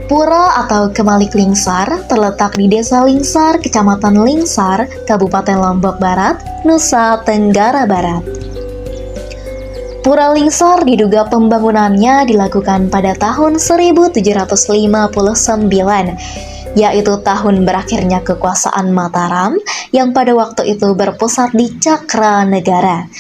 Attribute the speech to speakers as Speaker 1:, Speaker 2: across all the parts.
Speaker 1: Pura atau Kemalik Lingsar terletak di Desa Lingsar, Kecamatan Lingsar, Kabupaten Lombok Barat, Nusa Tenggara Barat. Pura Lingsar diduga pembangunannya dilakukan pada tahun 1759, yaitu tahun berakhirnya kekuasaan Mataram yang pada waktu itu berpusat di Cakranegara.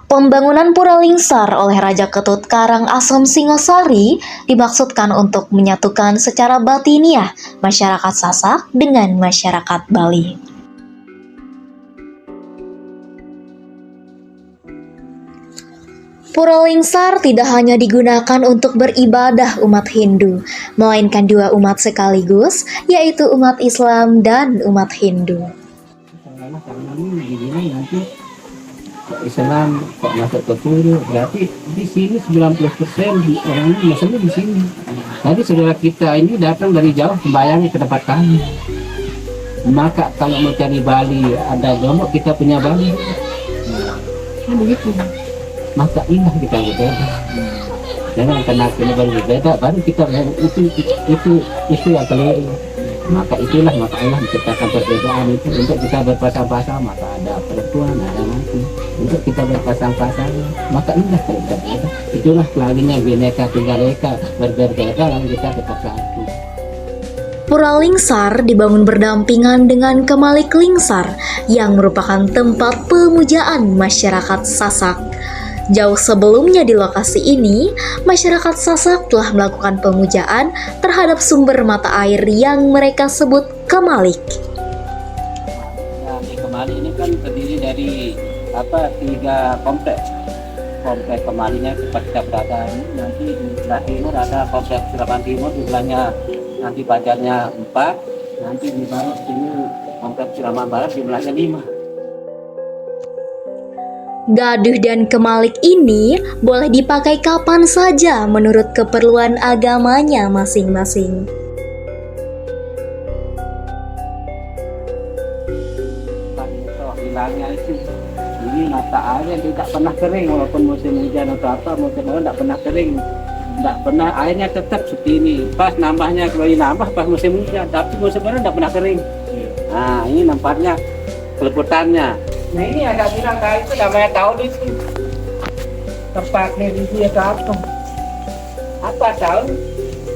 Speaker 1: Pembangunan Pura Lingsar oleh Raja Ketut Karang Asem Singosari dimaksudkan untuk menyatukan secara batiniah masyarakat Sasak dengan masyarakat Bali. Pura Lingsar tidak hanya digunakan untuk beribadah umat Hindu, melainkan dua umat sekaligus, yaitu umat Islam dan umat Hindu.
Speaker 2: Islam kok masuk ke Pura, berarti di sini 90% orangnya Muslim di sini. Jadi saudara kita ini datang dari jauh sembahyang ke tempat kami. Maka kalau mau cari Bali ada Lombok, kita punya Bali. Kan begitu. Maka indah kita berbeda. Jangan karena kita berbeda, baru kita itu yang keliru. Maka maka Allah menciptakan perbedaan itu untuk kita berpasang-pasang. Maka ada perempuan, ada laki, untuk kita berpasang-pasang. Maka indah kalau kita berbeda. Itulah laginya Bhinneka Tunggal Ika, berbeda lalu kita tetap satu.
Speaker 1: Pura Lingsar dibangun berdampingan dengan Kemalik Lingsar yang merupakan tempat pemujaan masyarakat Sasak. Jauh sebelumnya di lokasi ini, masyarakat Sasak telah melakukan pemujaan terhadap sumber mata air yang mereka sebut Kemalik.
Speaker 2: Nah, di Kemalik ini kan terdiri dari 3 kompleks. Kompleks Kemalinya tempat kita berada ini, nanti di sebelah timur ada kompleks Siraman Timur, di sebelahnya nanti Banjarnya 4, nanti di barat sini kompleks Siraman Barat, di sebelahnya 5.
Speaker 1: Gaduh dan Kemalik ini boleh dipakai kapan saja menurut keperluan agamanya masing-masing.
Speaker 2: Hilangnya itu, ini mata airnya tidak pernah kering walaupun musim hujan atau apa, musim hujan tidak pernah kering, tidak pernah, airnya tetap seperti ini. Pas nambahnya kalau nambah pas musim hujan, tapi musim hujan tidak pernah kering. Nah ini nampaknya kelebutannya. Nah ini agak bilang kayak itu namanya tahun itu tempatnya itu ya kampung apa tahun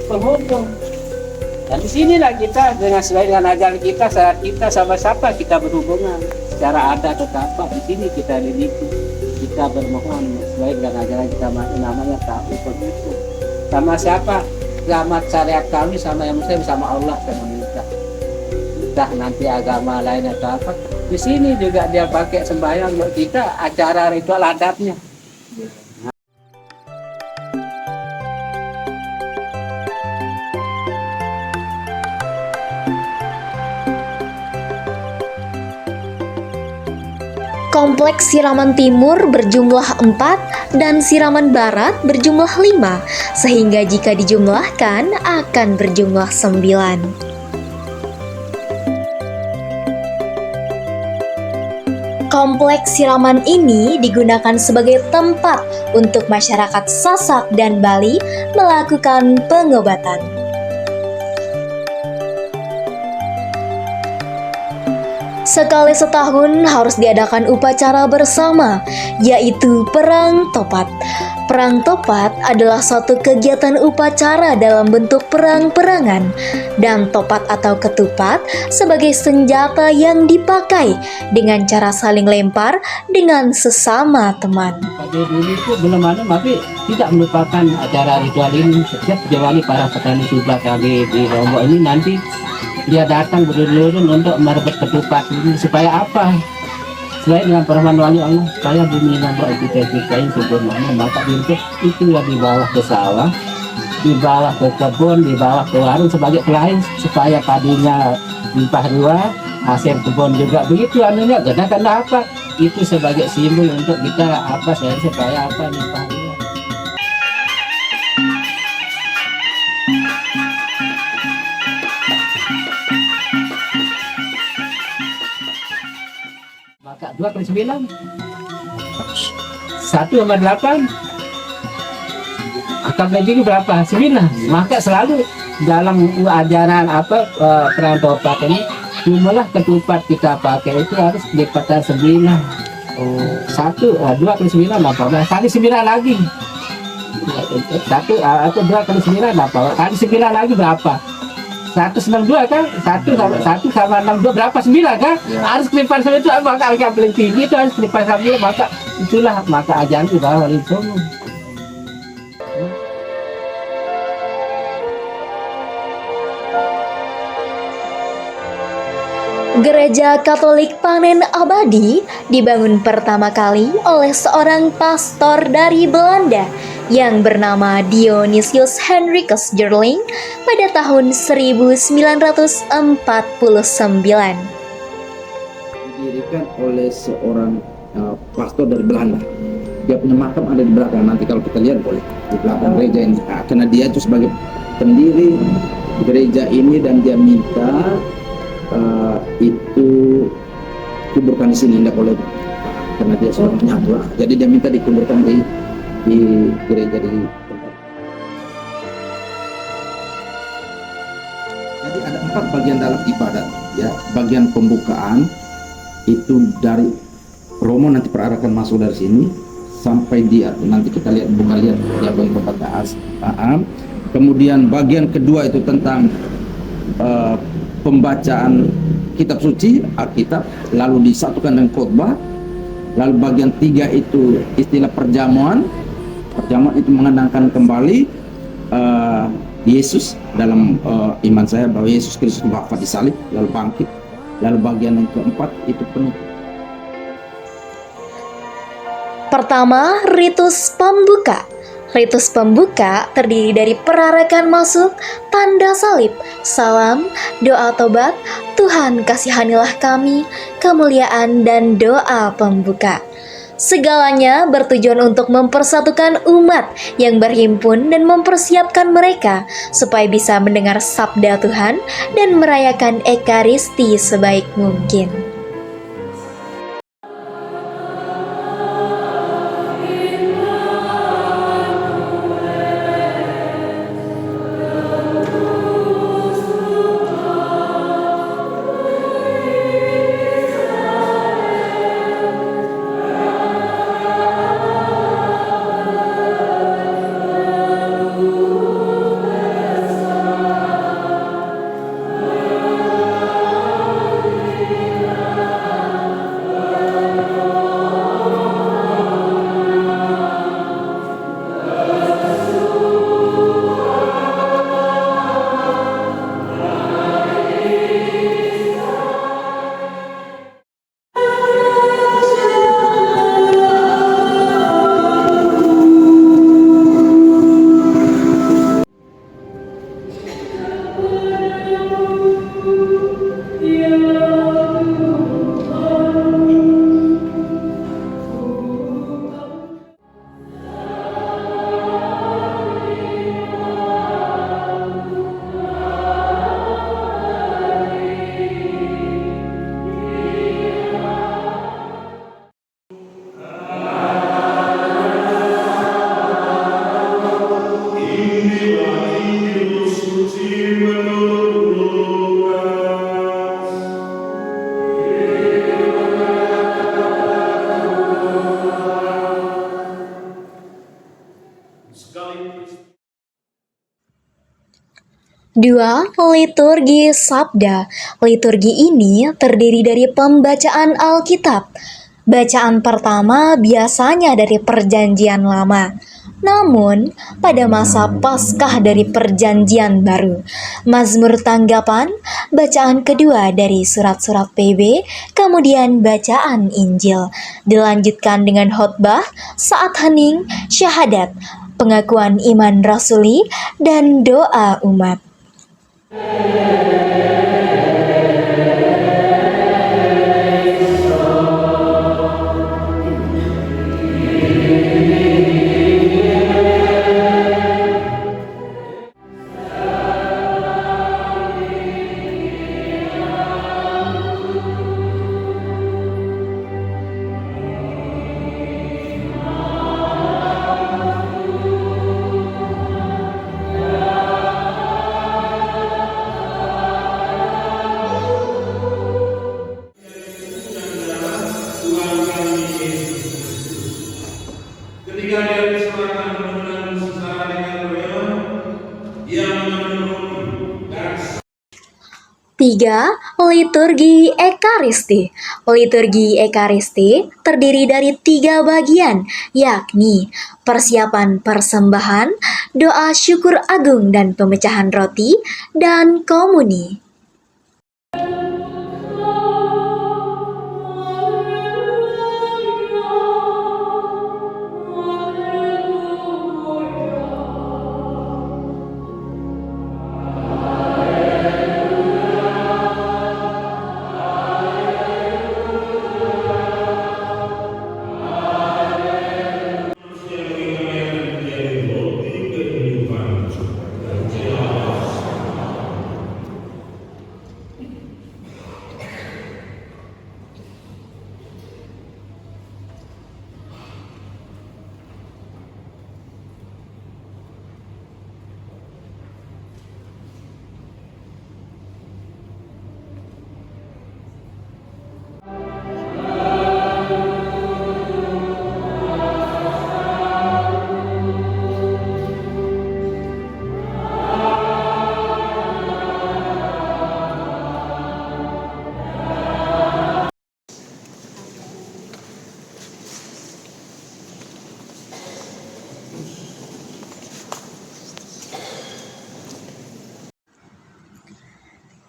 Speaker 2: penghubung. Dan di sinilah kita dengan sesuai dengan ajaran kita, saat kita sama siapa kita berhubungan secara adat atau apa, di sini kita dididik, kita bermohon sesuai dengan ajaran kita, namanya tahu begitu. Sama siapa? Sama syariat kami, sama yang Muslim, sama Allah, sama kita. Entah nanti agama lain atau apa. Di sini juga dia pakai sembahyang buat kita, acara ritual adatnya.
Speaker 1: Kompleks Siraman Timur berjumlah 4 dan Siraman Barat berjumlah 5, sehingga jika dijumlahkan akan berjumlah 9. Kompleks Siraman ini digunakan sebagai tempat untuk masyarakat Sasak dan Bali melakukan pengobatan. Sekali setahun harus diadakan upacara bersama, yaitu Perang Topat. Perang Topat adalah suatu kegiatan upacara dalam bentuk perang-perangan, dan topat atau ketupat sebagai senjata yang dipakai dengan cara saling lempar dengan sesama teman.
Speaker 2: Pada dulu itu belum ada, tapi tidak melupakan acara ritual ini. Setiap Jawali para petani sebelah kami di Lombok ini nanti dia datang berdurun untuk merebut ketupat ini supaya apa? Selain dengan permohonan wali Allah, supaya bumi Lombok kita yang sempurna, maka itu yang dibawa ke sawah, dibawa ke kebun, dibawa ke warung sebagai pelayan supaya padinya limpah ruah, hasil kebun juga begitu anunya. Karena apa? Itu sebagai simbol untuk kita supaya limpah ruah. Maka 2 kali 9 1 sama 8 sampai tinggi berapa? 9. Maka selalu dalam ajaran perang topat ini jumlah ketupat kita pakai itu harus lipatan 9. Satu, 2 kali 9 18 kali 9 lagi. Satu atau 2 kali 9 apa? Kali 9 lagi berapa? 192 kan? 1 sama 62 berapa? 9 kan? Harus kelipan 9 itu maka angka paling tinggi itu harus kelipan 9, maka itulah maka ajaran itu bahwa itu.
Speaker 1: Gereja Katolik Panen Abadi dibangun pertama kali oleh seorang pastor dari Belanda yang bernama Dionysius Henricus Gerling pada tahun 1949.
Speaker 3: Didirikan oleh seorang pastor dari Belanda. Dia punya makam ada di belakang, nanti kalau kita lihat boleh di belakang gereja ini. Karena dia itu sebagai pendiri gereja ini dan dia minta itu kuburkan di sini, tidak boleh karena dia sudah menyatu. Jadi dia minta dikuburkan di gereja di tempat. Jadi ada 4 bagian dalam ibadat, ya. Bagian pembukaan itu dari Romo nanti perarakan masuk dari sini sampai dia nanti kita lihat dia bagian pembukaan. Kemudian bagian kedua itu tentang pembacaan kitab suci, Alkitab, lalu disatukan dengan khotbah. Lalu bagian 3 itu istilah perjamuan. Perjamuan itu mengenangkan kembali Yesus dalam iman saya bahwa Yesus Kristus wafat di salib lalu bangkit. Lalu bagian yang keempat itu penutup.
Speaker 1: Pertama, ritus pembuka. Ritus pembuka terdiri dari perarakan masuk, tanda salib, salam, doa tobat, Tuhan kasihanilah kami, kemuliaan, dan doa pembuka. Segalanya bertujuan untuk mempersatukan umat yang berhimpun dan mempersiapkan mereka supaya bisa mendengar sabda Tuhan dan merayakan Ekaristi sebaik mungkin. Dua, liturgi sabda. Liturgi ini terdiri dari pembacaan Alkitab. Bacaan pertama biasanya dari Perjanjian Lama. Namun, pada masa Paskah dari Perjanjian Baru, Mazmur tanggapan, bacaan kedua dari surat-surat PB, kemudian bacaan Injil, dilanjutkan dengan khotbah, saat hening, syahadat, pengakuan iman rasuli, dan doa umat. Ketiga, liturgi Ekaristi. Liturgi Ekaristi terdiri dari 3 bagian, yakni persiapan persembahan, doa syukur agung dan pemecahan roti, dan komuni.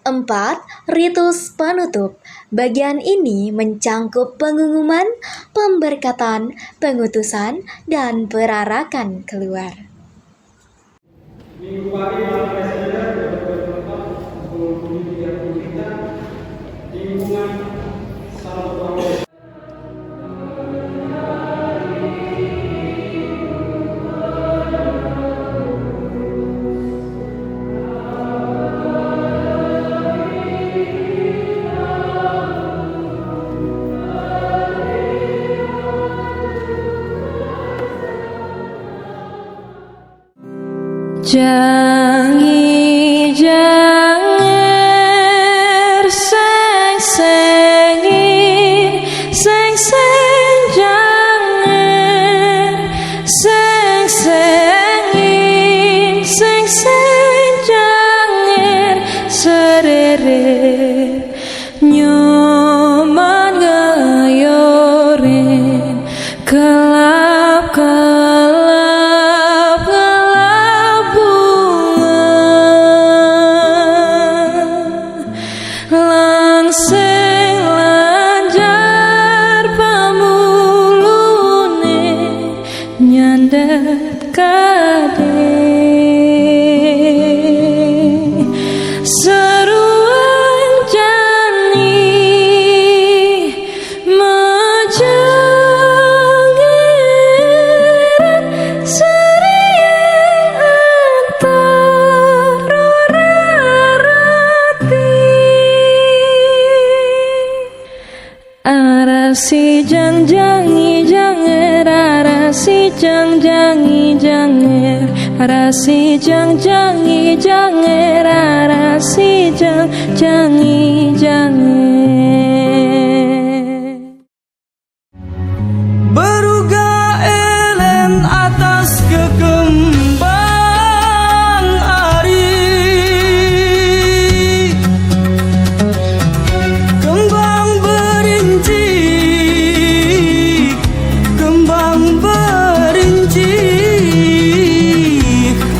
Speaker 1: Empat, ritus penutup. Bagian ini mencangkup pengumuman, pemberkatan, pengutusan, dan perarakan keluar.
Speaker 4: Minggu pagi Bapak Presiden dapat bertempat pukul 7.30 di lingkungan Salvatore.
Speaker 5: Jangi janger seng sengin seng seng janger seng sengin seng seng janger serere nyoman gayorin kelap kelap kelap bunga langsing lanjar pamulune nyandet kade seruan jani majangiran serian antara rarati arasi jang jangi janger arasi jang jangi janger arasi jang jangi janger arasi jang jangi janger
Speaker 4: Beruga elen atas kekembang ari, kembang berinci, kembang berinci,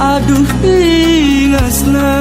Speaker 4: aduh ingasna